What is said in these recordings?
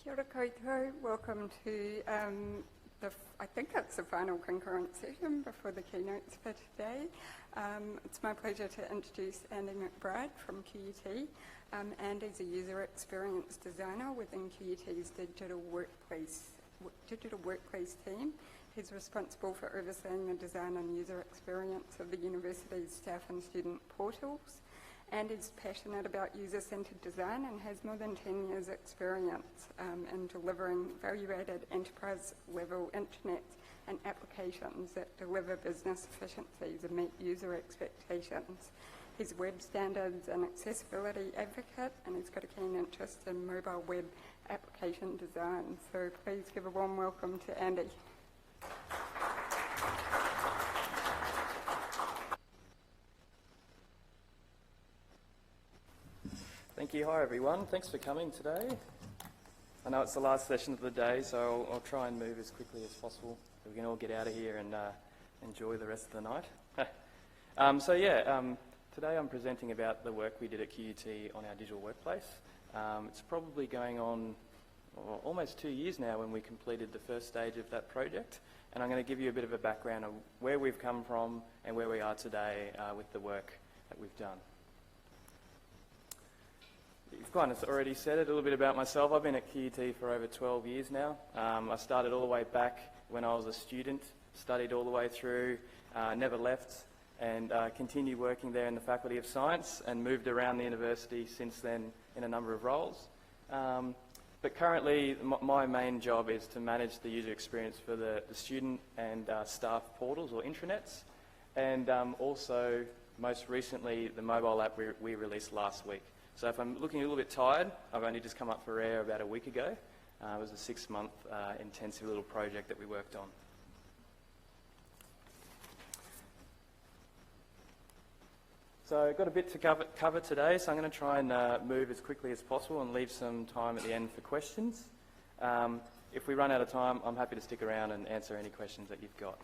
Kia ora koutou. Welcome to I think it's the final concurrent session before the keynotes for today. It's my pleasure to introduce Andy Mcbride from QUT. Andy's a user experience designer within QUT's digital workplace team. He's responsible for overseeing the design and user experience of the university's staff and student portals. Andy's passionate about user-centred design and has more than 10 years' experience in delivering value-added enterprise-level internet and applications that deliver business efficiencies and meet user expectations. He's a web standards and accessibility advocate, and he's got a keen interest in mobile web application design. So please give a warm welcome to Andy. Thank you. Hi, everyone. Thanks for coming today. I know it's the last session of the day, so I'll try and move as quickly as possible so we can all get out of here and enjoy the rest of the night. Today I'm presenting about the work we did at QUT on our digital workplace. It's probably going on almost 2 years now when we completed the first stage of that project, and I'm going to give you a bit of a background of where we've come from and where we are today with the work that we've done. You've kind of already said it, a little bit about myself. I've been at QUT for over 12 years now. I started all the way back when I was a student, studied all the way through, never left, and continued working there in the Faculty of Science and moved around the university since then in a number of roles. But currently, my main job is to manage the user experience for the student and staff portals or intranets, and also, most recently, the mobile app we released last week. So if I'm looking a little bit tired, I've only just come up for air about a week ago. It was a 6-month intensive little project that we worked on. So I've got a bit to cover today, so I'm going to try and move as quickly as possible and leave some time at the end for questions. If we run out of time, I'm happy to stick around and answer any questions that you've got.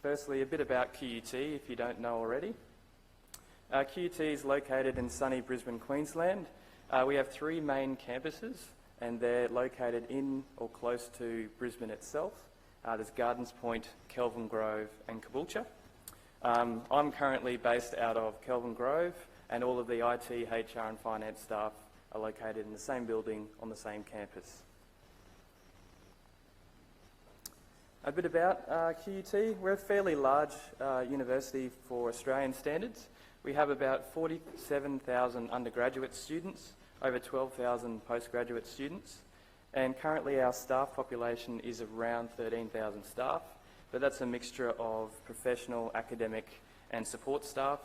Firstly, a bit about QUT, if you don't know already. QUT is located in sunny Brisbane, Queensland. We have 3 main campuses, and they're located in or close to Brisbane itself. There's Gardens Point, Kelvin Grove, and Caboolture. I'm currently based out of Kelvin Grove, and all of the IT, HR, and finance staff are located in the same building on the same campus. A bit about QUT. We're a fairly large university for Australian standards. We have about 47,000 undergraduate students, over 12,000 postgraduate students, and currently our staff population is around 13,000 staff, but that's a mixture of professional, academic and support staff,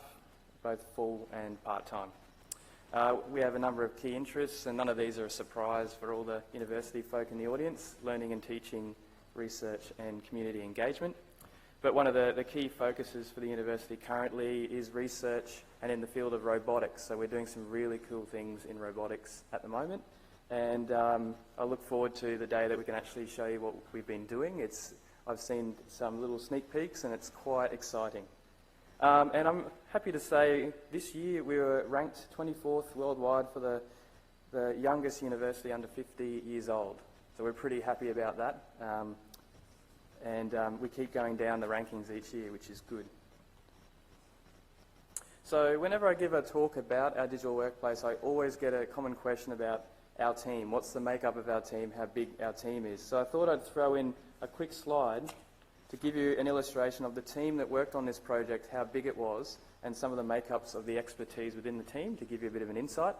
both full and part-time. We have a number of key interests, and none of these are a surprise for all the university folk in the audience: learning and teaching, research and community engagement. But one of the key focuses for the university currently is research and in the field of robotics. So we're doing some really cool things in robotics at the moment. And I look forward to the day that we can actually show you what we've been doing. I've seen some little sneak peeks and it's quite exciting. And I'm happy to say this year we were ranked 24th worldwide for the youngest university under 50 years old. So we're pretty happy about that. And we keep going down the rankings each year, which is good. So whenever I give a talk about our digital workplace, I always get a common question about our team. What's the makeup of our team, how big our team is? So I thought I'd throw in a quick slide to give you an illustration of the team that worked on this project, how big it was, and some of the makeups of the expertise within the team to give you a bit of an insight.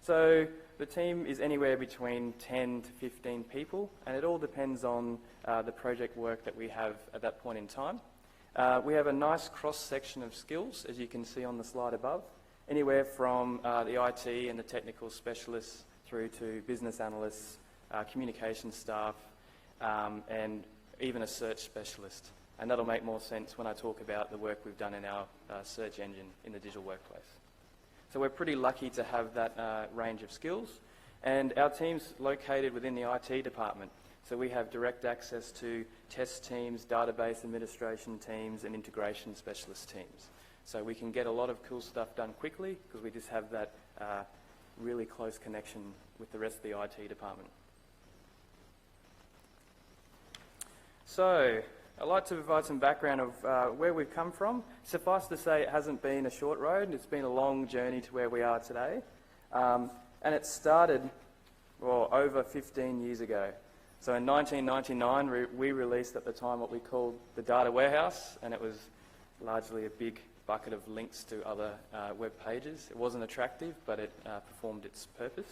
So the team is anywhere between 10 to 15 people, and it all depends on the project work that we have at that point in time. We have a nice cross-section of skills, as you can see on the slide above, anywhere from the IT and the technical specialists through to business analysts, communication staff, and even a search specialist. And that'll make more sense when I talk about the work we've done in our search engine in the digital workplace. So we're pretty lucky to have that range of skills, and our team's located within the IT department. So we have direct access to test teams, database administration teams, and integration specialist teams. So we can get a lot of cool stuff done quickly because we just have that really close connection with the rest of the IT department. So, I'd like to provide some background of where we've come from. Suffice to say, it hasn't been a short road. It's been a long journey to where we are today. And it started, well, over 15 years ago. So in 1999, we released at the time what we called the data warehouse, and it was largely a big bucket of links to other web pages. It wasn't attractive, but it performed its purpose.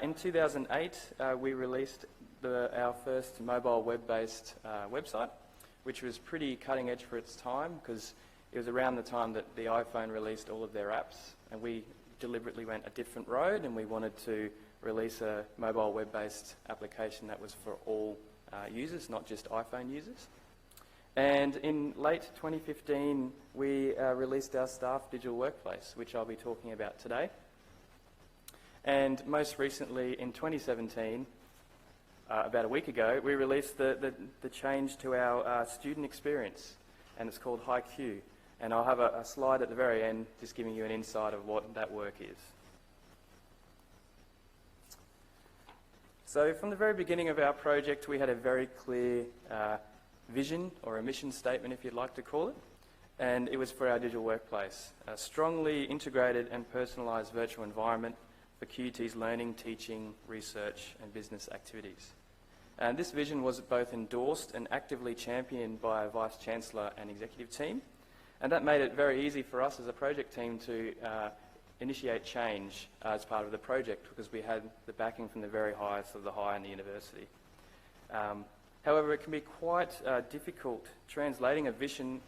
In 2008, we released our first mobile web-based website, which was pretty cutting edge for its time, because it was around the time that the iPhone released all of their apps, and we deliberately went a different road, and we wanted to release a mobile web-based application that was for all users, not just iPhone users. And in late 2015, we released our staff digital workplace, which I'll be talking about today. And most recently, in 2017, about a week ago, we released the change to our student experience, and it's called HiQ. And I'll have a slide at the very end just giving you an insight of what that work is. So from the very beginning of our project, we had a very clear vision, or a mission statement if you'd like to call it, and it was for our digital workplace. A strongly integrated and personalised virtual environment for QUT's learning, teaching, research and business activities. And this vision was both endorsed and actively championed by a Vice-Chancellor and executive team, and that made it very easy for us as a project team to initiate change as part of the project, because we had the backing from the very highest of the high in the university. However, it can be quite difficult translating a vision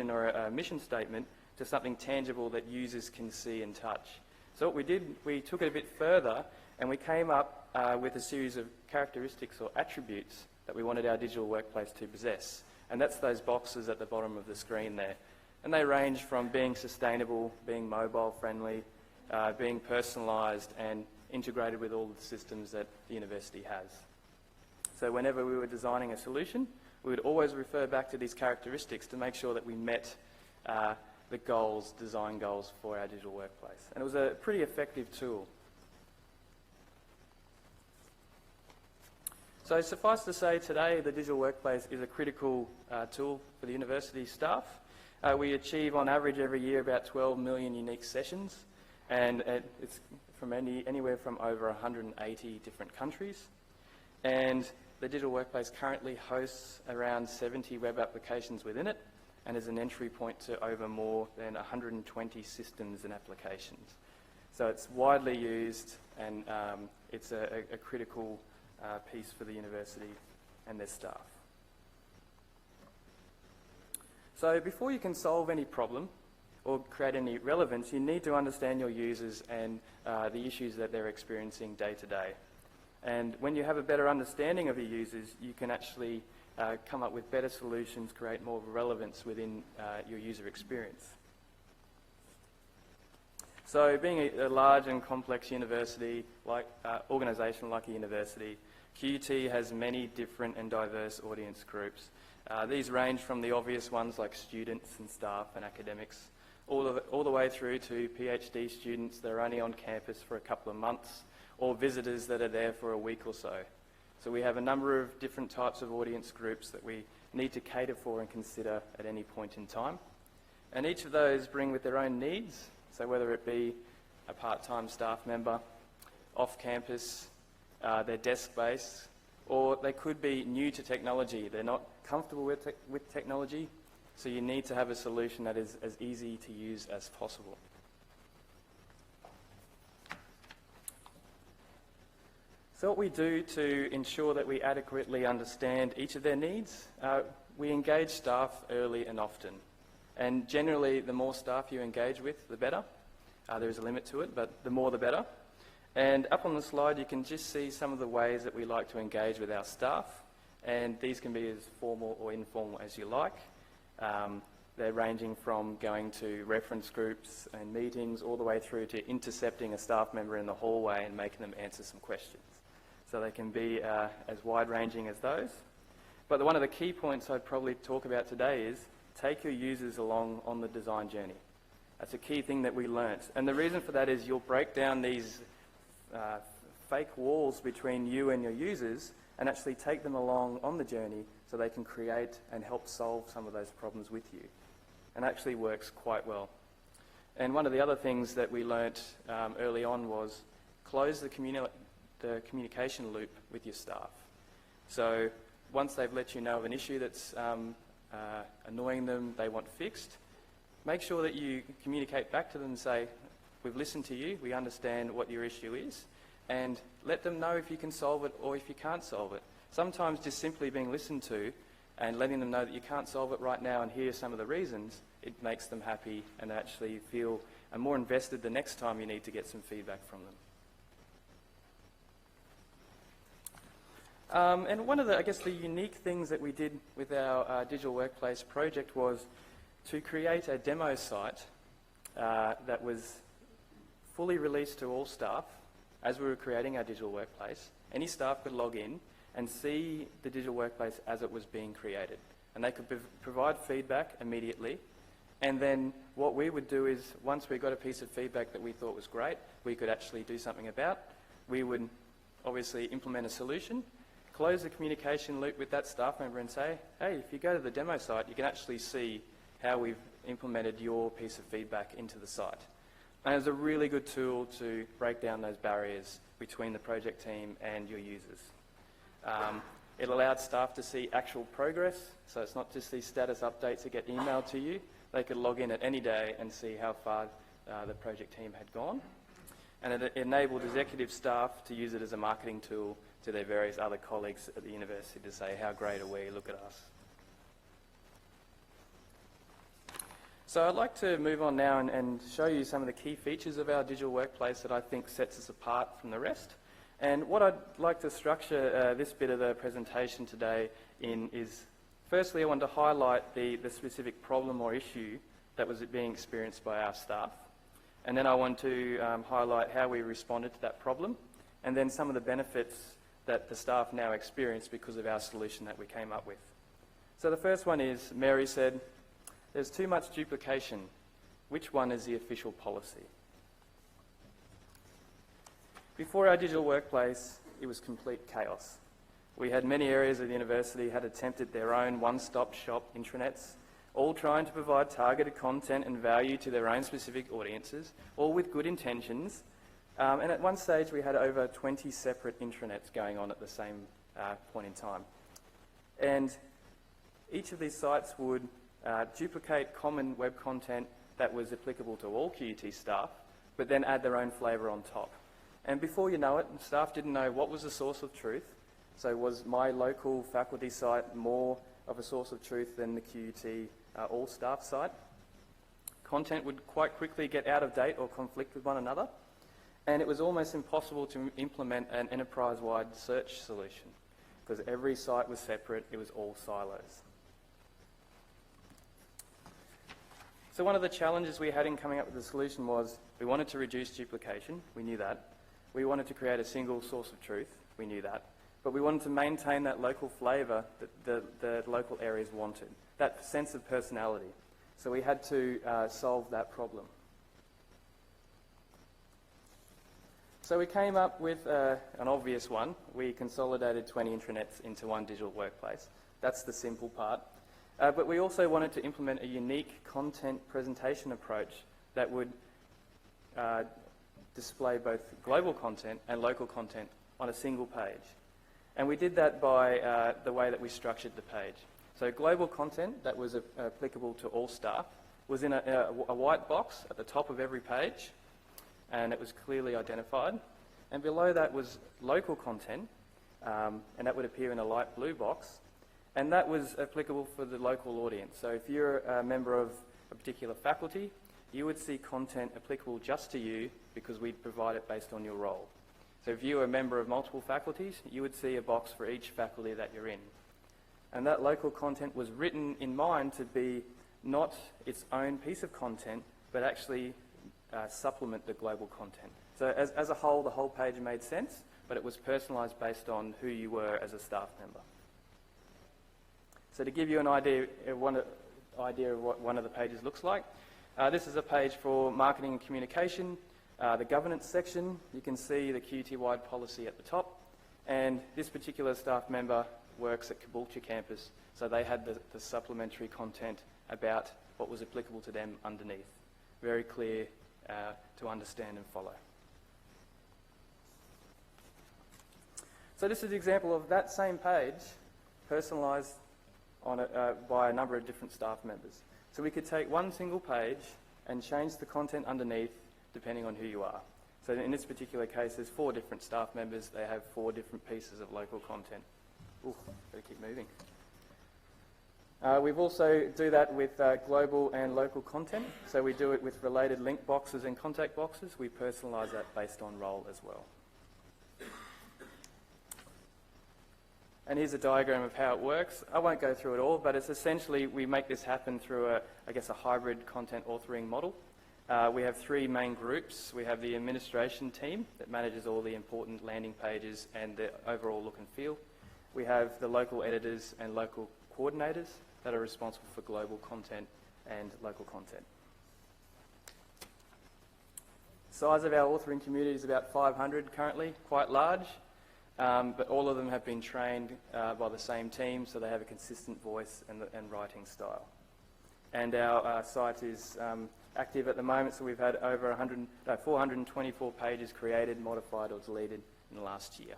or a mission statement to something tangible that users can see and touch. So what we did, we took it a bit further, and we came up with a series of characteristics or attributes that we wanted our digital workplace to possess. And that's those boxes at the bottom of the screen there. And they range from being sustainable, being mobile friendly, being personalised and integrated with all the systems that the university has. So whenever we were designing a solution, we would always refer back to these characteristics to make sure that we met the goals, design goals for our digital workplace. And it was a pretty effective tool. So suffice to say, today the digital workplace is a critical tool for the university staff. We achieve on average every year about 12 million unique sessions, and it's from anywhere from over 180 different countries. And the digital workplace currently hosts around 70 web applications within it, and is an entry point to over more than 120 systems and applications. So it's widely used, and it's a critical piece for the university and their staff. So before you can solve any problem or create any relevance, you need to understand your users and the issues that they're experiencing day to day. And when you have a better understanding of your users, you can actually come up with better solutions, create more relevance within your user experience. So being a large and complex university, organisation like a university, QUT has many different and diverse audience groups. These range from the obvious ones like students and staff and academics, all the way through to PhD students that are only on campus for a couple of months, or visitors that are there for a week or so. So we have a number of different types of audience groups that we need to cater for and consider at any point in time. And each of those bring with their own needs, so whether it be a part-time staff member, off-campus, they're desk-based, or they could be new to technology. They're not comfortable with technology, so you need to have a solution that is as easy to use as possible. So what we do to ensure that we adequately understand each of their needs, we engage staff early and often. And generally, the more staff you engage with, the better. There is a limit to it, but the more the better. And up on the slide, you can just see some of the ways that we like to engage with our staff. And these can be as formal or informal as you like. They're ranging from going to reference groups and meetings all the way through to intercepting a staff member in the hallway and making them answer some questions. So they can be as wide-ranging as those. But one of the key points I'd probably talk about today is take your users along on the design journey. That's a key thing that we learnt. And the reason for that is you'll break down these fake walls between you and your users and actually take them along on the journey so they can create and help solve some of those problems with you. And actually works quite well. And one of the other things that we learnt early on was close the communication loop with your staff. So once they've let you know of an issue that's annoying them, they want fixed, make sure that you communicate back to them and say, we've listened to you, we understand what your issue is, and let them know if you can solve it or if you can't solve it. Sometimes just simply being listened to and letting them know that you can't solve it right now and hear some of the reasons, it makes them happy and actually feel more invested the next time you need to get some feedback from them. And one of the, I guess, the unique things that we did with our digital workplace project was to create a demo site that was fully released to all staff as we were creating our digital workplace. Any staff could log in and see the digital workplace as it was being created. And they could provide feedback immediately. And then what we would do is, once we got a piece of feedback that we thought was great, we could actually do something about, we would obviously implement a solution, close the communication loop with that staff member and say, hey, if you go to the demo site, you can actually see how we've implemented your piece of feedback into the site. And it's a really good tool to break down those barriers between the project team and your users. It allowed staff to see actual progress, so it's not just these status updates that get emailed to you. They could log in at any day and see how far the project team had gone. And it enabled executive staff to use it as a marketing tool to their various other colleagues at the university to say, how great are we, look at us. So I'd like to move on now and show you some of the key features of our digital workplace that I think sets us apart from the rest. And what I'd like to structure this bit of the presentation today in is, firstly, I want to highlight the specific problem or issue that was being experienced by our staff. And then I want to highlight how we responded to that problem, and then some of the benefits that the staff now experience because of our solution that we came up with. So the first one is, Mary said, there's too much duplication. Which one is the official policy? Before our digital workplace, it was complete chaos. We had many areas of the university had attempted their own one-stop shop intranets, all trying to provide targeted content and value to their own specific audiences, all with good intentions. And at one stage, we had over 20 separate intranets going on at the same point in time. And each of these sites would duplicate common web content that was applicable to all QUT staff, but then add their own flavour on top. And before you know it, staff didn't know what was the source of truth. So was my local faculty site more of a source of truth than the QUT all-staff site? Content would quite quickly get out of date or conflict with one another. And it was almost impossible to implement an enterprise-wide search solution because every site was separate, it was all silos. So one of the challenges we had in coming up with the solution was we wanted to reduce duplication, we knew that. We wanted to create a single source of truth, we knew that. But we wanted to maintain that local flavour that the local areas wanted, that sense of personality. So we had to solve that problem. So we came up with an obvious one. We consolidated 20 intranets into one digital workplace. That's the simple part. But we also wanted to implement a unique content presentation approach that would display both global content and local content on a single page. And we did that by the way that we structured the page. So global content that was applicable to all staff was in a white box at the top of every page, and it was clearly identified. And below that was local content, and that would appear in a light blue box. And that was applicable for the local audience. So if you're a member of a particular faculty, you would see content applicable just to you because we'd provide it based on your role. So if you were a member of multiple faculties, you would see a box for each faculty that you're in. And that local content was written in mind to be not its own piece of content, but actually supplement the global content. So as a whole, the whole page made sense, but it was personalised based on who you were as a staff member. So to give you an idea of what one of the pages looks like, this is a page for marketing and communication. The governance section, you can see the QUT-wide policy at the top, and this particular staff member works at Caboolture campus, so they had the supplementary content about what was applicable to them underneath. Very clear to understand and follow. So this is an example of that same page personalised by a number of different staff members. So we could take one single page and change the content underneath depending on who you are. So in this particular case, there's 4 different staff members. They have 4 different pieces of local content. Ooh, better keep moving. We've also do that with global and local content. So we do it with related link boxes and contact boxes. We personalise that based on role as well. And here's a diagram of how it works. I won't go through it all, but it's essentially we make this happen through a hybrid content authoring model. We have 3 main groups. We have the administration team that manages all the important landing pages and the overall look and feel. We have the local editors and local coordinators that are responsible for global content and local content. Size of our authoring community is about 500 currently, quite large, but all of them have been trained by the same team, so they have a consistent voice and writing style. And our site is active at the moment, so we've had over 424 pages created, modified or deleted in the last year.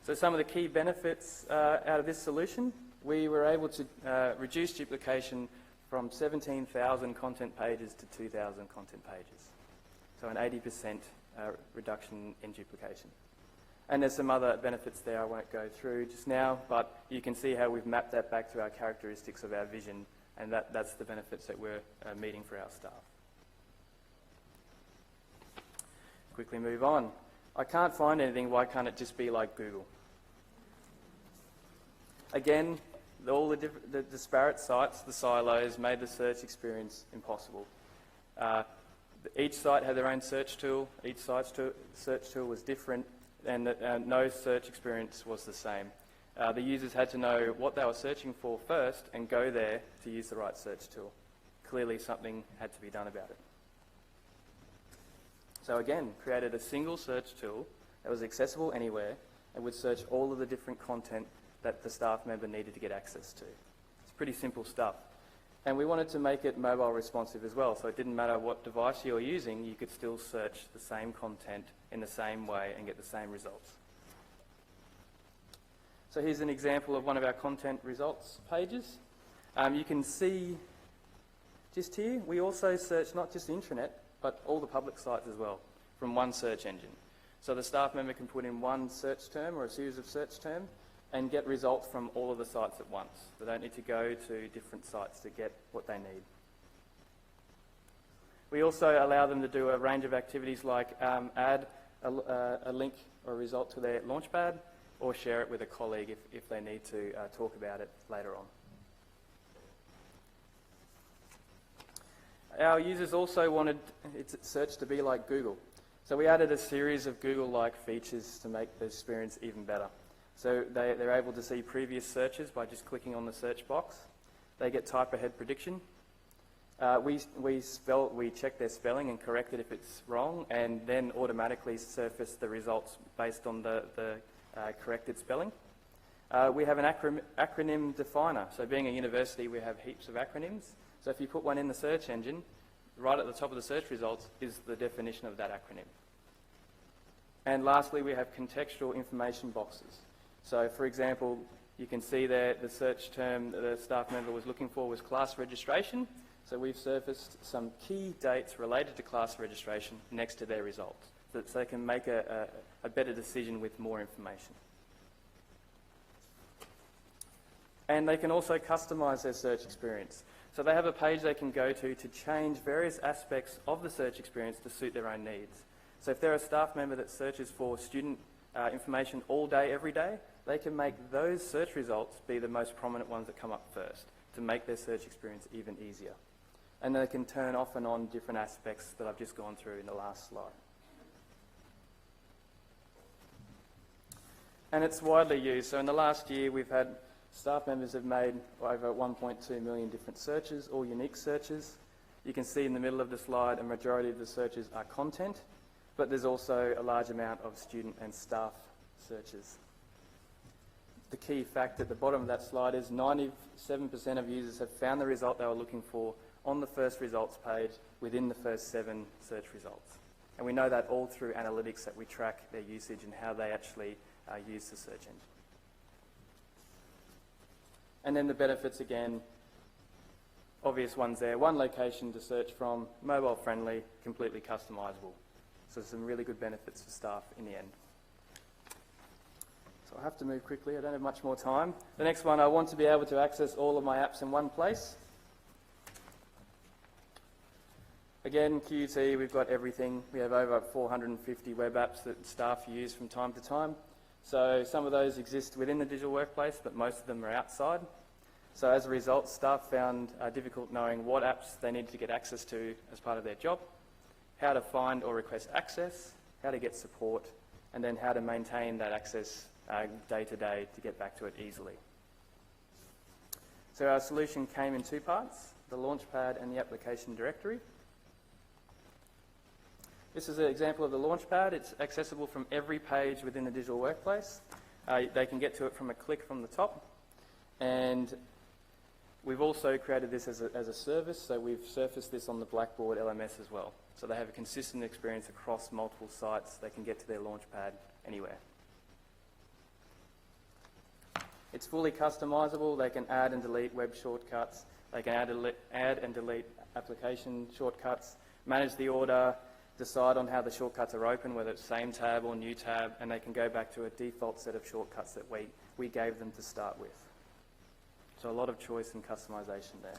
So some of the key benefits out of this solution, we were able to reduce duplication from 17,000 content pages to 2,000 content pages. So an 80% reduction in duplication. And there's some other benefits there I won't go through just now, but you can see how we've mapped that back to our characteristics of our vision, and that's the benefits that we're meeting for our staff. Quickly move on. I can't find anything, why can't it just be like Google? Again, all the disparate sites, the silos, made the search experience impossible. Each site had their own search tool, each site's search tool was different, and no search experience was the same. The users had to know what they were searching for first and go there to use the right search tool. Clearly something had to be done about it. So again, created a single search tool that was accessible anywhere and would search all of the different content that the staff member needed to get access to. It's pretty simple stuff. And we wanted to make it mobile responsive as well, so it didn't matter what device you're using, you could still search the same content in the same way and get the same results. So here's an example of one of our content results pages. You can see just here, we also search not just the intranet, but all the public sites as well, from one search engine. So the staff member can put in one search term or a series of search terms and get results from all of the sites at once. They don't need to go to different sites to get what they need. We also allow them to do a range of activities like add a link or a result to their Launchpad or share it with a colleague if they need to talk about it later on. Our users also wanted its search to be like Google. So we added a series of Google-like features to make the experience even better. So they're able to see previous searches by just clicking on the search box. They get type ahead prediction. We check their spelling and correct it if it's wrong, and then automatically surface the results based on the corrected spelling. We have an acronym definer. So being a university, we have heaps of acronyms. So if you put one in the search engine, right at the top of the search results is the definition of that acronym. And lastly, we have contextual information boxes. So for example, you can see there the search term that the staff member was looking for was class registration. So we've surfaced some key dates related to class registration next to their results, so they can make a better decision with more information. And they can also customise their search experience. So they have a page they can go to change various aspects of the search experience to suit their own needs. So if they're a staff member that searches for student information all day, every day, they can make those search results be the most prominent ones that come up first to make their search experience even easier. And they can turn off and on different aspects that I've just gone through in the last slide. And it's widely used. So in the last year, we've had staff members have made over 1.2 million different searches, all unique searches. You can see in the middle of the slide a majority of the searches are content, but there's also a large amount of student and staff searches. The key fact at the bottom of that slide is 97% of users have found the result they were looking for on the first results page within the first 7 search results. And we know that all through analytics that we track their usage and how they actually use the search engine. And then the benefits again, obvious ones there. One location to search from, mobile friendly, completely customisable. So some really good benefits for staff in the end. So I have to move quickly, I don't have much more time. The next one, I want to be able to access all of my apps in one place. Again, QUT, we've got everything. We have over 450 web apps that staff use from time to time. So some of those exist within the digital workplace, but most of them are outside. So as a result, staff found difficult knowing what apps they needed to get access to as part of their job, how to find or request access, how to get support, and then how to maintain that access day to day to get back to it easily. So our solution came in 2 parts, the Launchpad and the application directory. This is an example of the Launchpad. It's accessible from every page within the digital workplace. They can get to it from a click from the top. And we've also created this as a service, so we've surfaced this on the Blackboard LMS as well. So they have a consistent experience across multiple sites. They can get to their Launchpad anywhere. It's fully customisable. They can add and delete web shortcuts. They can add and delete application shortcuts, manage the order, decide on how the shortcuts are open, whether it's same tab or new tab, and they can go back to a default set of shortcuts that we gave them to start with. So a lot of choice and customisation there.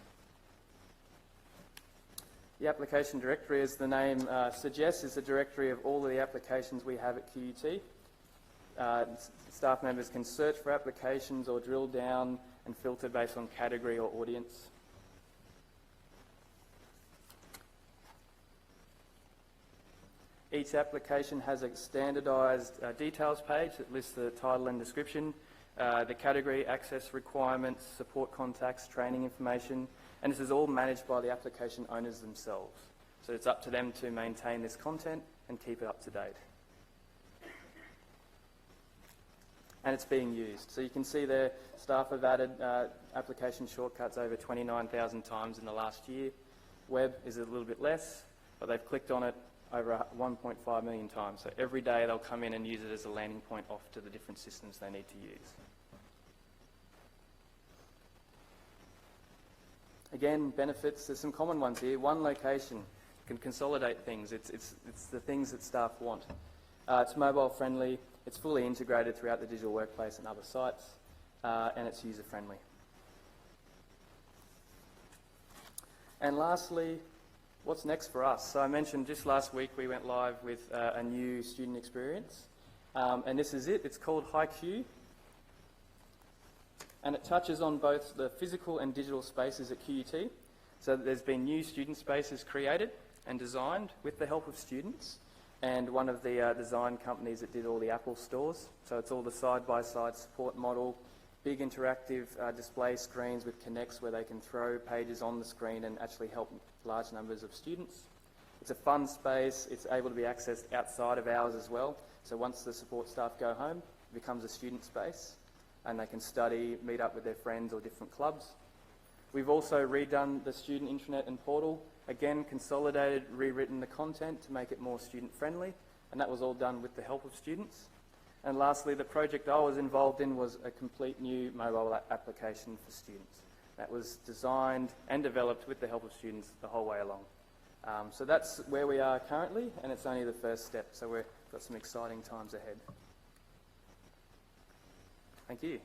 The application directory, as the name suggests, is a directory of all of the applications we have at QUT. Staff members can search for applications or drill down and filter based on category or audience. Each application has a standardised details page that lists the title and description, the category, access requirements, support contacts, training information, and this is all managed by the application owners themselves. So it's up to them to maintain this content and keep it up to date. And it's being used. So you can see there, staff have added application shortcuts over 29,000 times in the last year. Web is a little bit less, but they've clicked on it over 1.5 million times. So every day they'll come in and use it as a landing point off to the different systems they need to use. Again, benefits, there's some common ones here. One location can consolidate things. It's the things that staff want. It's mobile friendly, it's fully integrated throughout the digital workplace and other sites, and it's user friendly. And lastly, what's next for us? So I mentioned just last week we went live with a new student experience, and this is it. It's called HiQ, and it touches on both the physical and digital spaces at QUT. So there's been new student spaces created and designed with the help of students, and one of the design companies that did all the Apple stores. So it's all the side-by-side support model, big interactive display screens with Connects where they can throw pages on the screen and actually help large numbers of students. It's a fun space. It's able to be accessed outside of hours as well. So once the support staff go home, it becomes a student space and they can study, meet up with their friends or different clubs. We've also redone the student intranet and portal. Again, consolidated, rewritten the content to make it more student friendly, and that was all done with the help of students. And lastly, the project I was involved in was a complete new mobile application for students. That was designed and developed with the help of students the whole way along. So that's where we are currently, and it's only the first step, so we've got some exciting times ahead. Thank you.